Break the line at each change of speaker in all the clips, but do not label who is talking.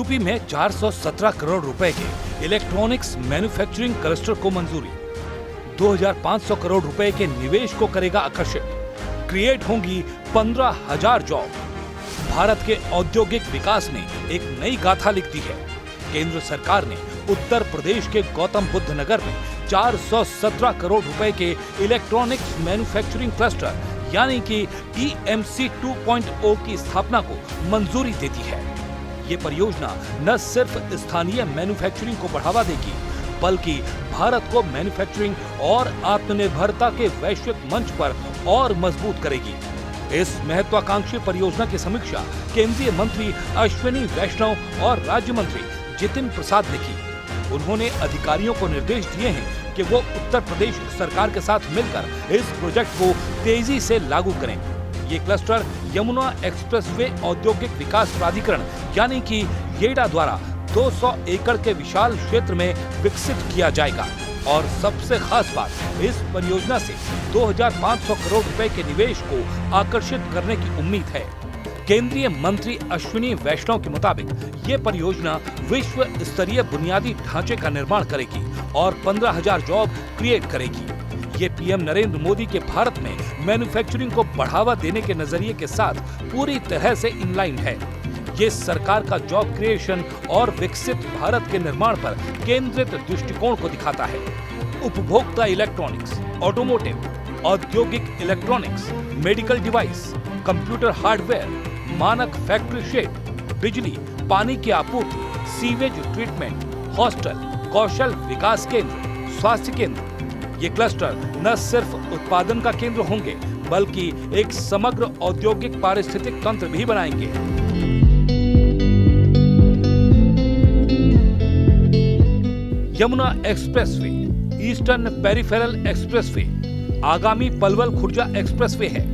UP में 417 करोड़ रुपए के इलेक्ट्रॉनिक्स मैन्युफैक्चरिंग क्लस्टर को मंजूरी। 2500 करोड़ रुपए के निवेश को करेगा आकर्षित। क्रिएट होंगी 15,000 जॉब। भारत के औद्योगिक विकास ने एक नई गाथा लिख दी है। केंद्र सरकार ने उत्तर प्रदेश के गौतम बुद्ध नगर में 417 करोड़ रुपए के इलेक्ट्रॉनिक्स मैन्युफैक्चरिंग क्लस्टर यानी कि EMC 2.0 की स्थापना को मंजूरी देती है। ये परियोजना न सिर्फ स्थानीय मैन्युफैक्चरिंग को बढ़ावा देगी, बल्कि भारत को मैन्युफैक्चरिंग और आत्मनिर्भरता के वैश्विक मंच पर और मजबूत करेगी। इस महत्वाकांक्षी परियोजना की समीक्षा केंद्रीय मंत्री अश्विनी वैष्णव और राज्य मंत्री जितिन प्रसाद ने की। उन्होंने अधिकारियों को निर्देश दिए हैं कि वो उत्तर प्रदेश सरकार के साथ मिलकर इस प्रोजेक्ट को तेजी से लागू करें। ये क्लस्टर यमुना एक्सप्रेसवे औद्योगिक विकास प्राधिकरण यानी कि येडा द्वारा 200 एकड़ के विशाल क्षेत्र में विकसित किया जाएगा। और सबसे खास बात, इस परियोजना से 2500 करोड़ रुपए के निवेश को आकर्षित करने की उम्मीद है। केंद्रीय मंत्री अश्विनी वैष्णव के मुताबिक ये परियोजना विश्व स्तरीय बुनियादी ढांचे का निर्माण करेगी और 15,000 जॉब क्रिएट करेगी। ये पीएम नरेंद्र मोदी के भारत में मैन्युफैक्चरिंग को बढ़ावा देने के नजरिए के साथ पूरी तरह से इनलाइन है। ये सरकार का जॉब क्रिएशन और विकसित भारत के निर्माण पर केंद्रित दृष्टिकोण को दिखाता है। उपभोक्ता इलेक्ट्रॉनिक्स, ऑटोमोटिव, औद्योगिक electronics, medical device, computer hardware, मानक फैक्ट्री शेड, बिजली, पानी की आपूर्ति, सीवेज ट्रीटमेंट, हॉस्टल, कौशल विकास केंद्र, स्वास्थ्य केंद्र। ये क्लस्टर न सिर्फ उत्पादन का केंद्र होंगे, बल्कि एक समग्र औद्योगिक पारिस्थितिक तंत्र भी बनाएंगे। Yamuna expressway, eastern peripheral expressway, आगामी पलवल खुर्जा एक्सप्रेसवे है।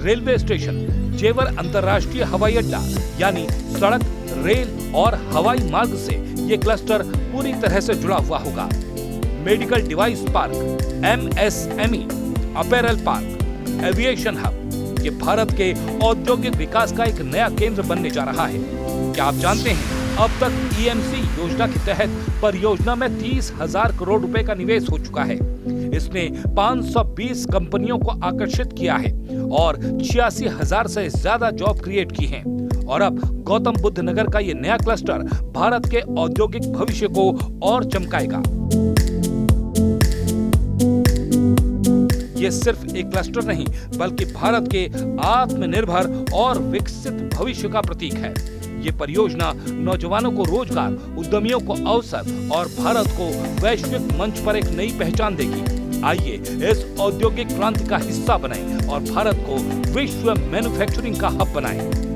रेलवे स्टेशन, जेवर अंतर्राष्ट्रीय हवाई अड्डा यानी सड़क, रेल और हवाई मार्ग से ये क्लस्टर पूरी तरह से जुड़ा हुआ होगा। Medical device park, MSME, apparel park, aviation hub, ये भारत के औद्योगिक विकास का एक नया केंद्र बनने जा रहा है। क्या आप जानते हैं, अब तक EMC योजना के तहत परियोजना में 30,000 करोड़ रुपए का निवेश हो चुका है। इसने 520 कंपनियों को आकर्षित किया है और 86,000 से ज्यादा जॉब क्रिएट की हैं। और अब गौतम बुद्ध नगर का ये नया क्लस्टर भारत के औद्योगिक भविष्य को और चमकाएगा। ये सिर्फ एक क्लस्टर नहीं, बल्कि भारत के आत्मनिर्भर और विकसित भविष्य का प्रतीक है। ये परियोजना नौजवानों को रोजगार, उद्यमियों को अवसर और भारत को वैश्विक मंच पर एक नई पहचान देगी। आइए इस औद्योगिक क्रांति का हिस्सा बनें और भारत को विश्व मैन्युफैक्चरिंग का हब बनाएं।